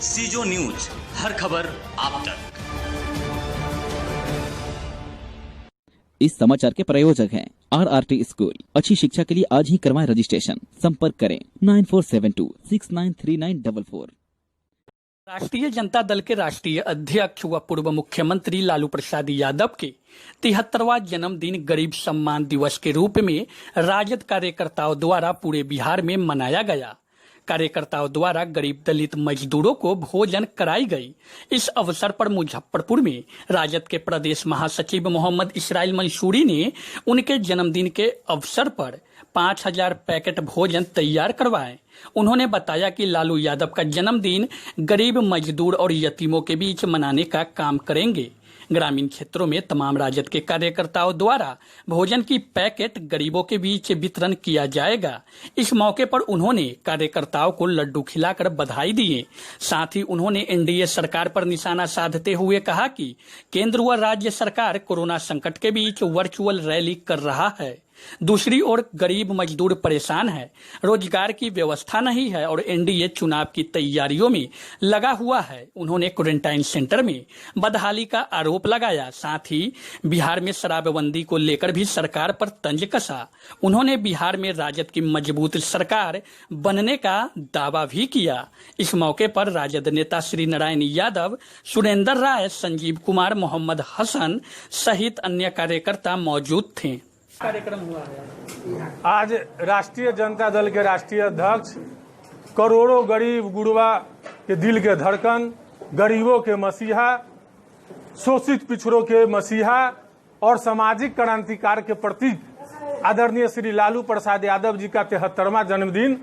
सीजो news, हर खबर आप तक। इस समाचार के प्रायोजक हैं RRT स्कूल। अच्छी शिक्षा के लिए आज ही करवाएं रजिस्ट्रेशन। संपर्क करें 9472693944। राष्ट्रीय जनता दल के राष्ट्रीय अध्यक्ष व पूर्व मुख्यमंत्री लालू प्रसाद यादव के 73वां जन्मदिन गरीब सम्मान दिवस के रूप में राजद कार्यकर्ताओं द्वारा पूरे बिहार में मनाया गया। कार्यकर्ताओं द्वारा गरीब दलित मजदूरों को भोजन कराई गई। इस अवसर पर मुजफ्फरपुर में राजद के प्रदेश महासचिव मोहम्मद इस्राइल मंसूरी ने उनके जन्मदिन के अवसर पर 5000 पैकेट भोजन तैयार करवाए। उन्होंने बताया कि लालू यादव का जन्मदिन गरीब मजदूर और यतीमों के बीच मनाने का काम करेंगे। ग्रामीण क्षेत्रों में तमाम राजद के कार्यकर्ताओं द्वारा भोजन की पैकेट गरीबों के बीच वितरण किया जाएगा। इस मौके पर उन्होंने कार्यकर्ताओं को लड्डू खिलाकर बधाई दिए। साथ ही उन्होंने एनडीए सरकार पर निशाना साधते हुए कहा कि केंद्र व राज्य सरकार कोरोना संकट के बीच वर्चुअल रैली कर रहा है। दूसरी ओर गरीब मजदूर परेशान है, रोजगार की व्यवस्था नहीं है और एनडीए चुनाव की तैयारियों में लगा हुआ है। उन्होंने क्वारंटाइन सेंटर में बदहाली का आरोप लगाया। साथ ही बिहार में शराबबंदी को लेकर भी सरकार पर तंज कसा। उन्होंने बिहार में राजद की मजबूत सरकार बनने का दावा भी किया। इस मौके पर राजद नेता श्री नारायण यादव, सुरेंद्र राय, संजीव कुमार, मोहम्मद हसन सहित अन्य कार्यकर्ता मौजूद थे। कार्यक्रम हुआ है आज राष्ट्रीय जनता दल के राष्ट्रीय अध्यक्ष, करोड़ों गरीब गुरबा के दिल के धड़कन, गरीबों के मसीहा, शोषित पिछड़ों के मसीहा और सामाजिक क्रांतिकार के प्रतीक आदरणीय श्री लालू प्रसाद यादव जी का 73वां जन्मदिन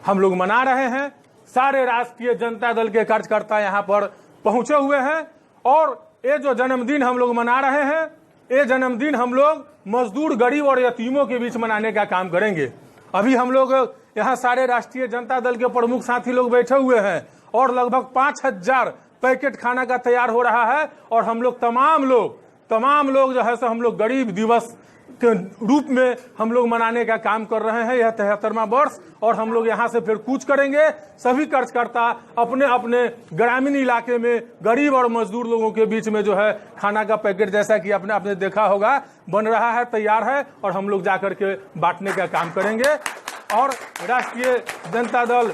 हम लोग मना रहे हैं। सारे राष्ट्रीय जनता दल के कार्यकर्ता यहाँ पर पहुंचे हुए हैं और ये जो जन्मदिन हम लोग मना रहे हैं, ये जन्मदिन हम लोग मजदूर, गरीब और यतीमों के बीच मनाने का काम करेंगे। अभी हम लोग यहाँ सारे राष्ट्रीय जनता दल के प्रमुख साथी लोग बैठे हुए हैं और लगभग 5000 पैकेट खाना का तैयार हो रहा है और हम लोग तमाम लोग जो है सो हम लोग गरीब दिवस के रूप में हम लोग मनाने का काम कर रहे हैं। यह 73वां वर्ष और हम लोग यहाँ से फिर कूच करेंगे। सभी कार्यकर्ता अपने अपने ग्रामीण इलाके में गरीब और मजदूर लोगों के बीच में जो है खाना का पैकेट, जैसा कि आपने देखा होगा, बन रहा है, तैयार है और हम लोग जाकर के बांटने का काम करेंगे। और राष्ट्रीय जनता दल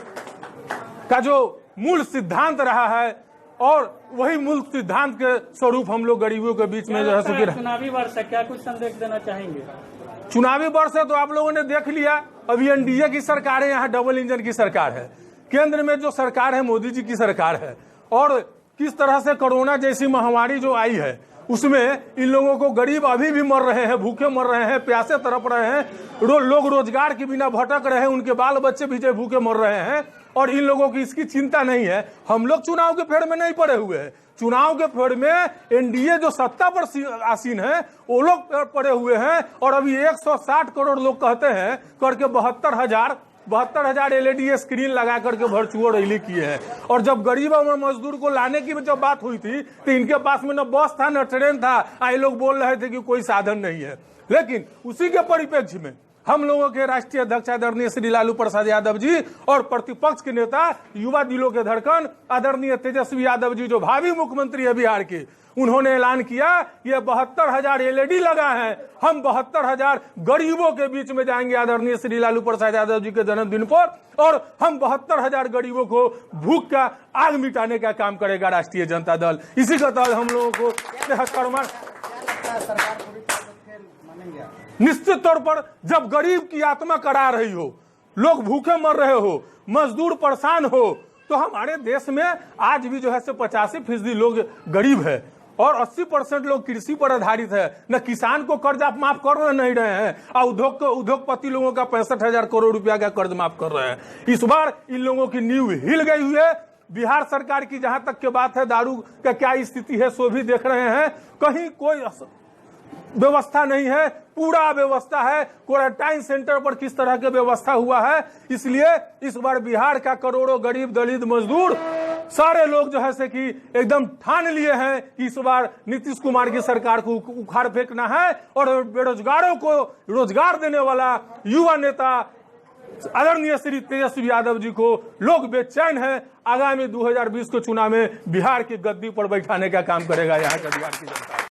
का जो मूल सिद्धांत रहा है और वही मूल सिद्धांत के स्वरूप हम लोग गरीबों के बीच में जो है चुनावी वर्ष है, क्या कुछ संदेश देना चाहेंगे? चुनावी वर्ष है तो आप लोगों ने देख लिया, अभी एनडीए की सरकार है, यहाँ डबल इंजन की सरकार है। केंद्र में जो सरकार है मोदी जी की सरकार है और किस तरह से कोरोना जैसी महामारी जो आई है उसमें इन लोगों को गरीब अभी भी मर रहे हैं, भूखे मर रहे हैं, प्यासे तड़प रहे हैं, लोग रोजगार के बिना भटक रहे हैं, उनके बाल बच्चे भी जो भूखे मर रहे हैं और इन लोगों की इसकी चिंता नहीं है। हम लोग चुनाव के फेर में नहीं पड़े हुए हैं। चुनाव के फेर में एनडीए जो सत्ता पर आसीन है वो लोग पड़े हुए हैं और अभी 160 करोड़ लोग कहते हैं करके 72,000 एलईडी स्क्रीन लगा करके वर्चुअल रैली किए हैं। और जब गरीब और मजदूर को लाने की जब बात हुई थी तो इनके पास में न बस था न ट्रेन था। ये लोग बोल रहे थे कि कोई साधन नहीं है, लेकिन उसी के परिप्रेक्ष्य में हम लोगों के राष्ट्रीय अध्यक्ष आदरणीय श्री लालू प्रसाद यादव जी और प्रतिपक्ष के नेता, युवा दिलों के धड़कन आदरणीय तेजस्वी यादव जी जो भावी मुख्यमंत्री है बिहार के, उन्होंने ऐलान किया ये 72,000 एलईडी लगा है, हम 72,000 गरीबों के बीच में जाएंगे आदरणीय श्री लालू प्रसाद यादव जी के जन्मदिन पर और हम 72,000 गरीबों को भूख का आग मिटाने का काम करेगा राष्ट्रीय जनता दल। इसी के तहत हम लोगों को 73वां निश्चित तौर पर जब गरीब की आत्मा करा रही हो, लोग भूखे मर रहे हो, मजदूर परेशान हो, तो हमारे देश में आज भी जो है 85% लोग गरीब है और 80% लोग कृषि पर आधारित है। न किसान को कर्ज आप माफ कर नहीं रहे हैं और उद्योगपति लोगों का 65,000 करोड़ रुपया का कर्ज माफ कर रहे हैं। इस बार इन लोगों की नींव हिल गई हुई है। बिहार सरकार की जहां तक के बात है, दारू का क्या स्थिति है सो भी देख रहे हैं। कहीं कोई व्यवस्था नहीं है, पूरा व्यवस्था है। क्वारंटाइन सेंटर पर किस तरह की व्यवस्था हुआ है, इसलिए इस बार बिहार का करोड़ों गरीब दलित मजदूर सारे लोग जो है से कि एकदम ठान लिए हैं कि इस बार नीतीश कुमार की सरकार को उखाड़ फेंकना है और बेरोजगारों को रोजगार देने वाला युवा नेता आदरणीय श्री तेजस्वी यादव जी को लोग बेचैन हैं। आगामी 2020 के चुनाव में बिहार की गद्दी पर बैठाने का काम करेगा यहाँ का बिहार की जनता।